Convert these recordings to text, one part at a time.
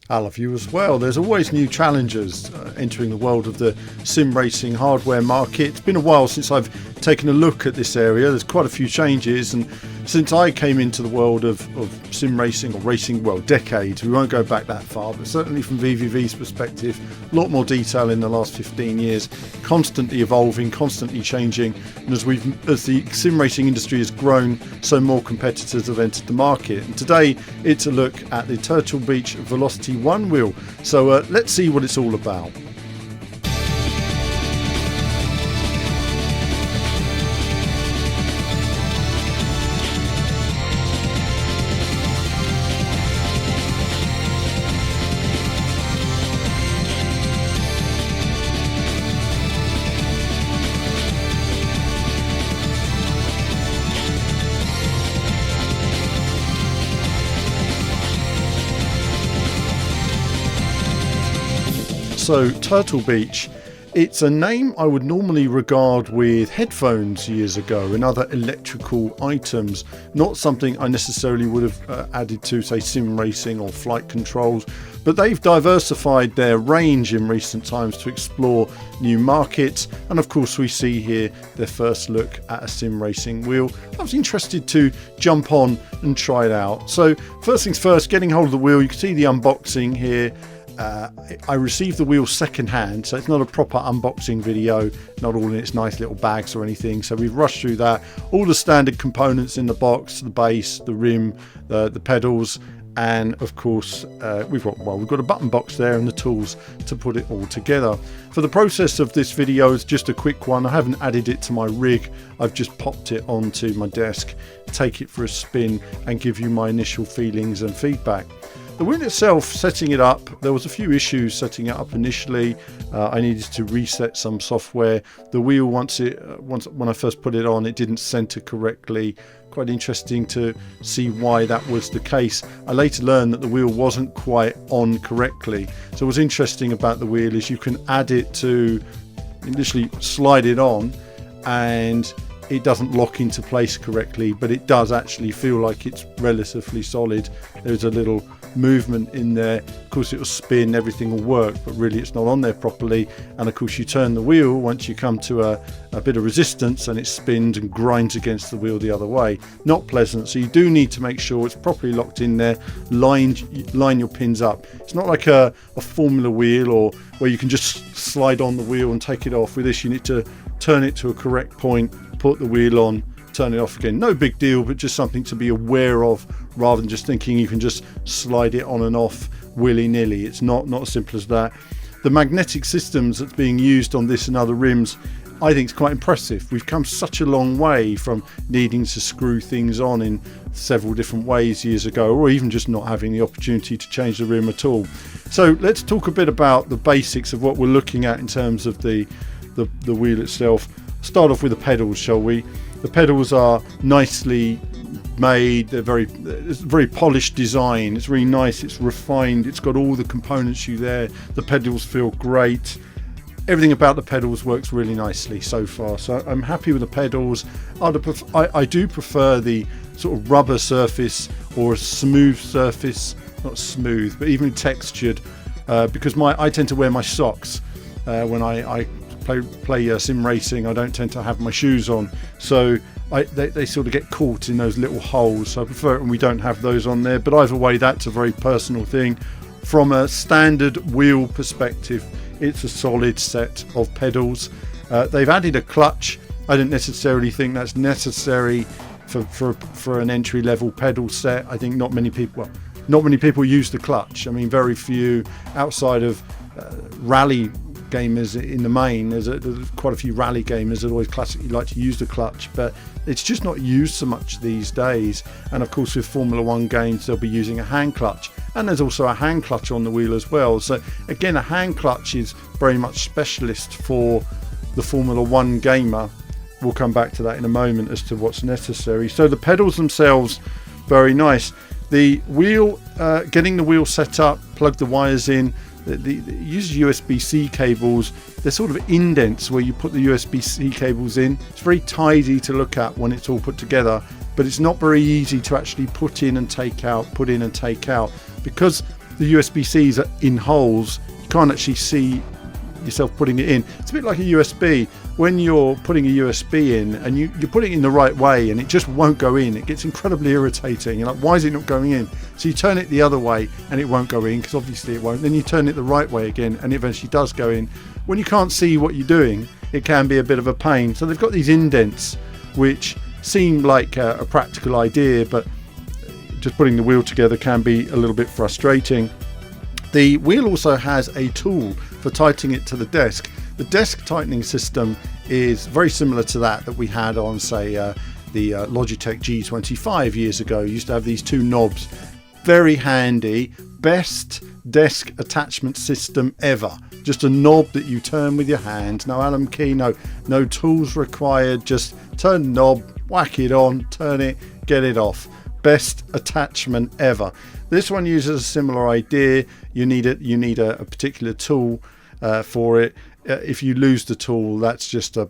I love you as well. There's always new challenges entering the world of the sim racing hardware market. It's been a while since I've taken a look at this area. There's quite a few changes, and since I came into the world of sim racing or racing, well, decades, we won't go back that far, but certainly from VVV's perspective, a lot more detail in the last 15 years, constantly evolving, constantly changing, and as the sim racing industry has grown, so more competitors have entered the market. And today it's a look at the Turtle Beach Velocity One wheel. So let's see what it's all about. So Turtle Beach, it's a name I would normally regard with headphones years ago and other electrical items, not something I necessarily would have added to, say, sim racing or flight controls, but they've diversified their range in recent times to explore new markets, and of course we see here their first look at a sim racing wheel. I was interested to jump on and try it out. So first things first, getting hold of the wheel, you can see the unboxing here. I received the wheel second hand, so it's not a proper unboxing video, not all in its nice little bags or anything, so we've rushed through that. All the standard components in the box, the base, the rim, the pedals, and of course we've got a button box there and the tools to put it all together. For the process of this video, it's just a quick one. I haven't added it to my rig, I've just popped it onto my desk, take it for a spin and give you my initial feelings and feedback. The wheel itself, setting it up, there was a few issues setting it up initially. I needed to reset some software. The wheel, when I first put it on, it didn't center correctly. Quite interesting to see why that was the case. I later learned that the wheel wasn't quite on correctly. So what's interesting about the wheel is you can add it to, initially slide it on, and it doesn't lock into place correctly, but it does actually feel like it's relatively solid. There's a little movement in there. Of course it will spin, everything will work, but really it's not on there properly. And of course you turn the wheel once you come to a bit of resistance and it spins and grinds against the wheel the other way. Not pleasant, so you do need to make sure it's properly locked in there. Line your pins up. It's not like a formula wheel or where you can just slide on the wheel and take it off. With this you need to turn it to a correct point, put the wheel on, turn it off again. No big deal, but just something to be aware of rather than just thinking you can just slide it on and off willy-nilly. It's not as simple as that. The magnetic systems that's being used on this and other rims, I think, is quite impressive. We've come such a long way from needing to screw things on in several different ways years ago, or even just not having the opportunity to change the rim at all. So let's talk a bit about the basics of what we're looking at in terms of the wheel itself. Start off with the pedals, shall we? The pedals are nicely made. It's a very polished design. It's really nice. It's refined. It's got all the components there. The pedals feel great. Everything about the pedals works really nicely so far. So I'm happy with the pedals. I do prefer the sort of rubber surface or a smooth surface. Not smooth, but even textured, because I tend to wear my socks when I play sim racing. I don't tend to have my shoes on, so they sort of get caught in those little holes. So I prefer it when we don't have those on there, but either way that's a very personal thing. From a standard wheel perspective, it's a solid set of pedals. They've added a clutch. I don't necessarily think that's necessary for an entry-level pedal set. I think not many people use the clutch. I mean, very few outside of rally gamers in the main. There's quite a few rally gamers that always classically like to use the clutch, but it's just not used so much these days. And of course with Formula One games they'll be using a hand clutch, and there's also a hand clutch on the wheel as well. So again, a hand clutch is very much specialist for the Formula One gamer. We'll come back to that in a moment as to what's necessary. So the pedals themselves, very nice. The wheel, getting the wheel set up, plug the wires in. It uses USB-C cables. They're sort of indents where you put the USB-C cables in. It's very tidy to look at when it's all put together, but it's not very easy to actually put in and take out, because the USB-Cs are in holes, you can't actually see yourself putting it in. It's a bit like a USB. When you're putting a USB in and you're putting it in the right way and it just won't go in, it gets incredibly irritating. You're like, why is it not going in? So you turn it the other way and it won't go in, because obviously it won't. Then you turn it the right way again and it eventually does go in. When you can't see what you're doing, it can be a bit of a pain. So they've got these indents which seem like a practical idea, but just putting the wheel together can be a little bit frustrating. The wheel also has a tool for tightening it to the desk. The desk tightening system is very similar to that we had on, say, the Logitech G25 years ago. You used to have these two knobs. Very handy. Best desk attachment system ever. Just a knob that you turn with your hand. No Allen key, no tools required. Just turn the knob, whack it on, turn it, get it off. Best attachment ever. This one uses a similar idea. You need a particular tool for it. If you lose the tool, that's just a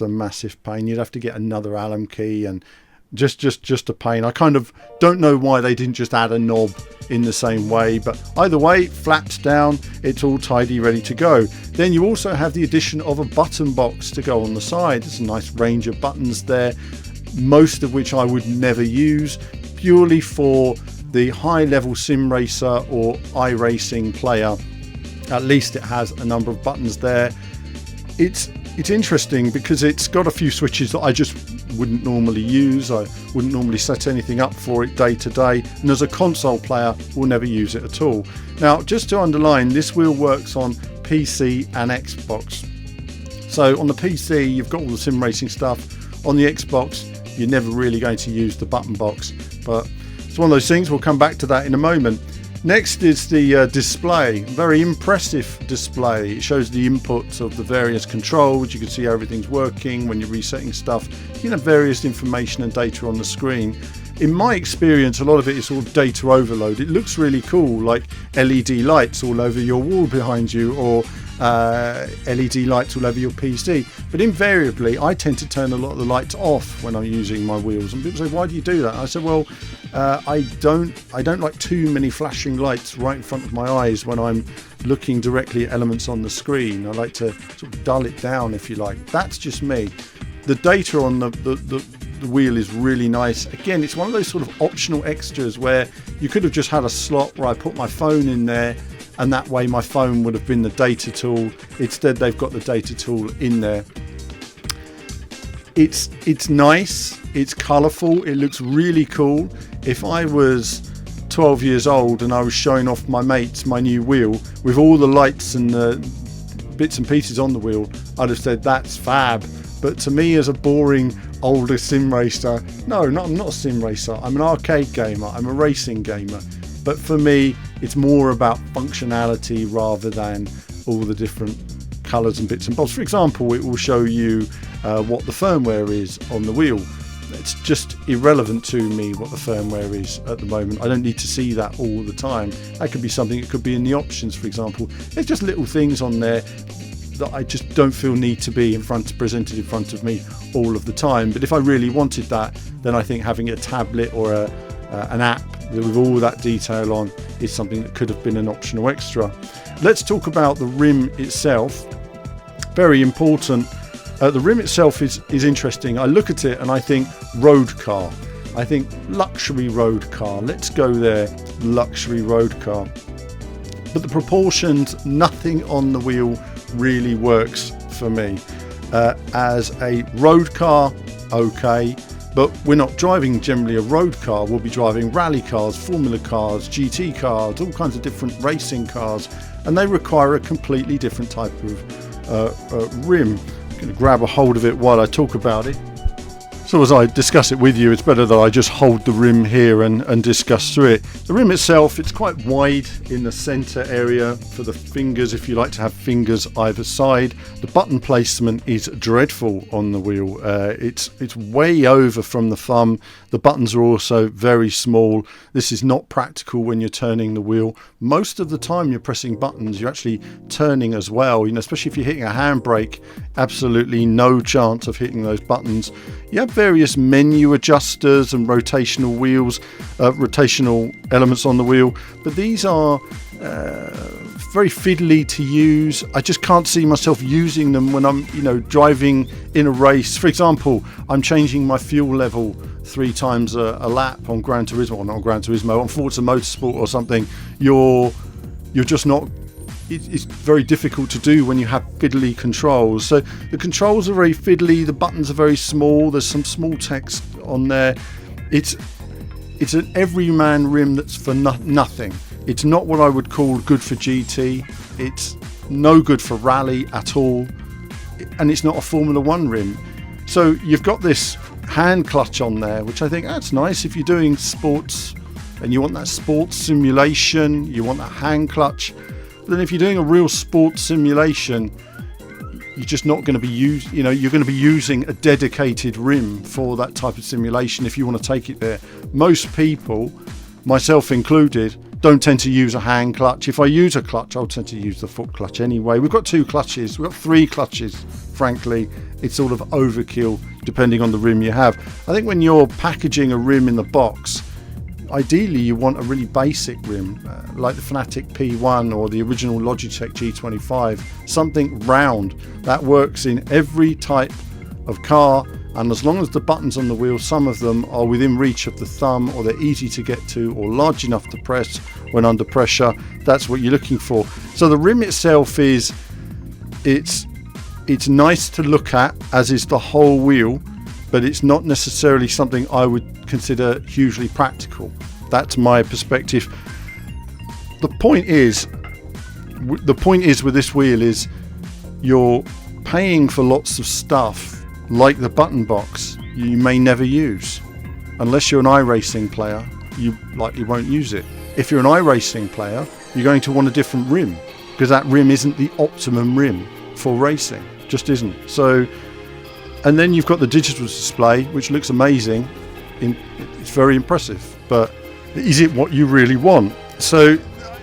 massive pain. You'd have to get another Allen key, and just a pain. I kind of don't know why they didn't just add a knob in the same way, but either way, it flaps down, it's all tidy, ready to go. Then you also have the addition of a button box to go on the side. There's a nice range of buttons there, most of which I would never use, purely for the high level sim racer or iRacing player. At least it has a number of buttons there. It's interesting because it's got a few switches that I just wouldn't normally use. I wouldn't normally set anything up for it day to day, and as a console player will never use it at all. Now, just to underline, this wheel works on PC and Xbox. So on the PC you've got all the sim racing stuff. On the Xbox you're never really going to use the button box, but it's one of those things. We'll come back to that in a moment. Next is the display. Very impressive display. It shows the inputs of the various controls. You can see how everything's working when you're resetting stuff. You have various information and data on the screen. In my experience, a lot of it is all data overload. It looks really cool, like LED lights all over your wall behind you, or LED lights all over your PC. But invariably, I tend to turn a lot of the lights off when I'm using my wheels. And people say, "Why do you do that?" I said, "Well, I don't like too many flashing lights right in front of my eyes when I'm looking directly at elements on the screen. I like to sort of dull it down, if you like." That's just me. The data on the wheel is really nice. Again, it's one of those sort of optional extras where you could have just had a slot where I put my phone in there, and that way my phone would have been the data tool. Instead, they've got the data tool in there. It's nice, it's colourful, it looks really cool. If I was 12 years old and I was showing off my mates my new wheel with all the lights and the bits and pieces on the wheel, I'd have said that's fab. But to me, as a boring older sim racer, I'm not a sim racer. I'm an arcade gamer, I'm a racing gamer. But for me, it's more about functionality rather than all the different colours and bits and bobs. For example, it will show you what the firmware is on the wheel. It's just irrelevant to me what the firmware is at the moment. I don't need to see that all the time. That could be something, it could be in the options, for example. There's just little things on there that I just don't feel need to be presented in front of me all of the time. But if I really wanted that, then I think having a tablet or an app with all that detail on is something that could have been an optional extra. Let's talk about the rim itself. Very important. The rim itself is interesting. I look at it and I think road car. I think luxury road car. Let's go there. Luxury road car. But the proportions, nothing on the wheel really works for me. As a road car, okay, but we're not driving generally a road car. We'll be driving rally cars, formula cars, GT cars, all kinds of different racing cars, and they require a completely different type of rim. I'm going to grab a hold of it while I talk about it. So as I discuss it with you, it's better that I just hold the rim here and discuss through it. The rim itself, it's quite wide in the center area for the fingers, if you like to have fingers either side. The button placement is dreadful on the wheel. It's way over from the thumb. The buttons are also very small. This is not practical when you're turning the wheel. Most of the time you're pressing buttons, you're actually turning as well. Especially if you're hitting a handbrake, absolutely no chance of hitting those buttons. You have various menu adjusters and rotational wheels, rotational elements on the wheel, but these are very fiddly to use. I just can't see myself using them when I'm driving in a race. For example, I'm changing my fuel level 3 times a lap on Gran Turismo, or not on Gran Turismo, on Forza Motorsport or something. You're just not, it's very difficult to do when you have fiddly controls. So the controls are very fiddly, the buttons are very small, there's some small text on there. It's an everyman rim that's for nothing. It's not what I would call good for GT. It's no good for rally at all. And it's not a Formula 1 rim. So you've got this hand clutch on there, which I think that's nice if you're doing sports and you want that sports simulation, you want that hand clutch. But then if you're doing a real sports simulation, you're just not going to be you're going to be using a dedicated rim for that type of simulation if you want to take it there. Most people, myself included, don't tend to use a hand clutch. If I use a clutch, I'll tend to use the foot clutch anyway. We've got 2 clutches, we've got 3 clutches, frankly. It's sort of overkill depending on the rim you have. I think when you're packaging a rim in the box, ideally you want a really basic rim, like the Fanatec P1 or the original Logitech G25, something round that works in every type of car. And as long as the buttons on the wheel, some of them are within reach of the thumb, or they're easy to get to, or large enough to press when under pressure, that's what you're looking for. So the rim itself it's nice to look at, as is the whole wheel, but it's not necessarily something I would consider hugely practical. That's my perspective. The point is with this wheel is you're paying for lots of stuff like the button box you may never use. Unless you're an iRacing player, you likely won't use it. If you're an iRacing player, you're going to want a different rim, because that rim isn't the optimum rim for racing, just isn't. So, and then you've got the digital display, which looks amazing. It's very impressive, but is it what you really want? So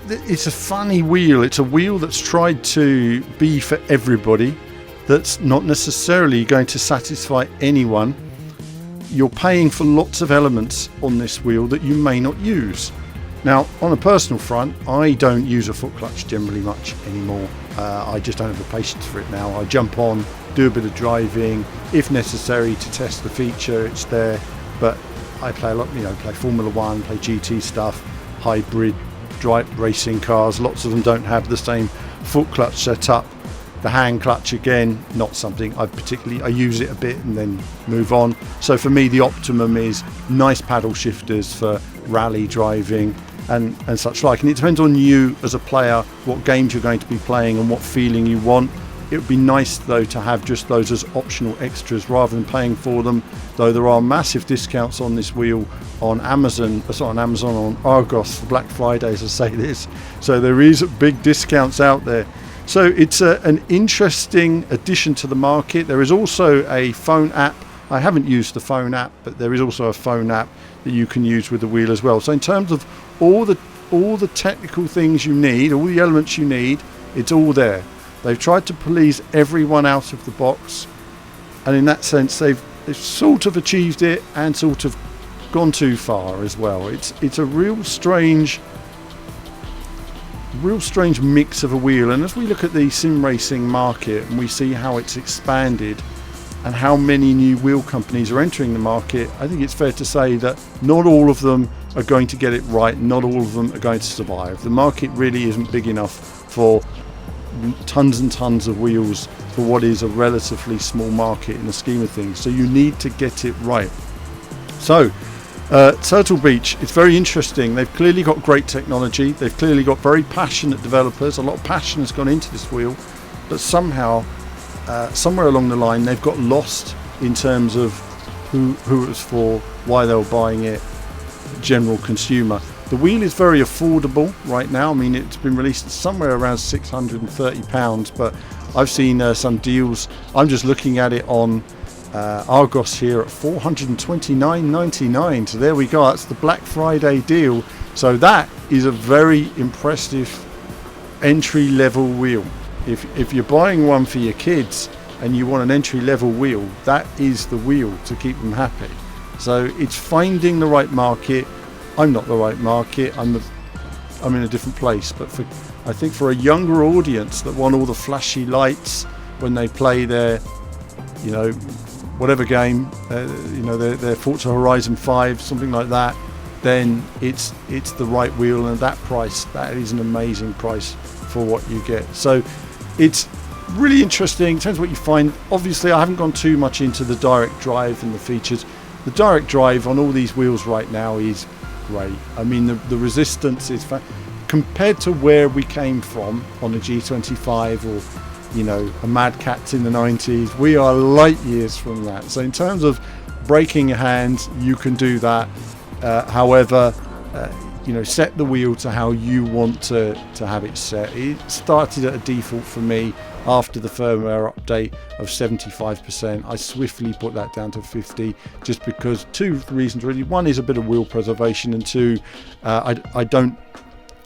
it's a funny wheel. It's a wheel that's tried to be for everybody. That's not necessarily going to satisfy anyone. You're paying for lots of elements on this wheel that you may not use. Now, on a personal front, I don't use a foot clutch generally much anymore. I just don't have the patience for it now. I jump on, do a bit of driving, if necessary to test the feature, it's there. But I play a lot, play Formula 1, play GT stuff, hybrid drive racing cars. Lots of them don't have the same foot clutch set up. The hand clutch, again, not something I use it a bit and then move on. So for me, the optimum is nice paddle shifters for rally driving and such like. And it depends on you as a player, what games you're going to be playing and what feeling you want. It would be nice, though, to have just those as optional extras rather than paying for them, though there are massive discounts on this wheel on Amazon, on Argos for Black Friday, as I say this. So there is big discounts out there. So it's an interesting addition to the market. There is also a phone app. I haven't used the phone app, but there is also a phone app that you can use with the wheel as well. So in terms of all the technical things you need, all the elements you need, it's all there. They've tried to please everyone out of the box, and in that sense they've sort of achieved it and sort of gone too far as well. It's a real strange mix of a wheel. And as we look at the sim racing market and we see how it's expanded and how many new wheel companies are entering the market, I think it's fair to say that not all of them are going to get it right, not all of them are going to survive. The market really isn't big enough for tons and tons of wheels for what is a relatively small market in the scheme of things. So you need to get it right. So Turtle Beach, it's very interesting. They've clearly got great technology. They've clearly got very passionate developers. A lot of passion has gone into this wheel, but somehow, somewhere along the line, they've got lost in terms of who it was for, why they were buying it, general consumer. The wheel is very affordable right now. I mean, it's been released somewhere around £630, but I've seen some deals. I'm just looking at it on Argos here at $429.99. So there we go. That's the Black Friday deal. So that is a very impressive entry level wheel. If you're buying one for your kids and you want an entry level wheel, that is the wheel to keep them happy. So it's finding the right market. I'm not the right market. I'm in a different place. But I think for a younger audience that want all the flashy lights when they play their, whatever game, their Forza Horizon 5, something like that, then it's the right wheel, and at that price, that is an amazing price for what you get. So it's really interesting. Depends what you find. Obviously, I haven't gone too much into the direct drive and the features. The direct drive on all these wheels right now is great. I mean, the resistance is compared to where we came from on a G25 or a Mad Catz in the 90s. We are light years from that. So in terms of braking your hands, you can do that. However, set the wheel to how you want to have it set. It started at a default for me after the firmware update of 75%. I swiftly put that down to 50 just because two reasons really. One is a bit of wheel preservation, and two,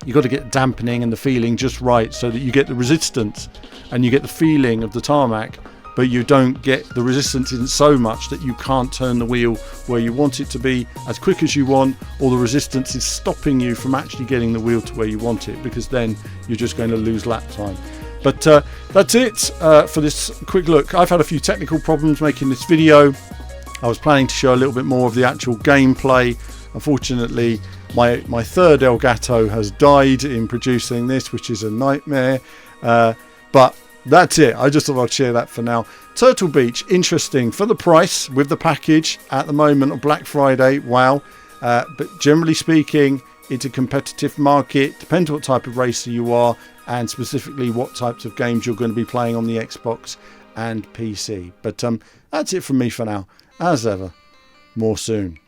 you got to get dampening and the feeling just right so that you get the resistance and you get the feeling of the tarmac, but you don't get the resistance in so much that you can't turn the wheel where you want it to be as quick as you want, or the resistance is stopping you from actually getting the wheel to where you want it, because then you're just going to lose lap time. But that's it for this quick look. I've had a few technical problems making this video. I was planning to show a little bit more of the actual gameplay. Unfortunately, my third Elgato has died in producing this, which is a nightmare. But that's it. I just thought I'd share that for now. Turtle Beach, interesting for the price with the package at the moment on Black Friday. Wow. But generally speaking, it's a competitive market. Depends what type of racer you are, and specifically what types of games you're going to be playing on the Xbox and PC. But that's it from me for now. As ever, more soon.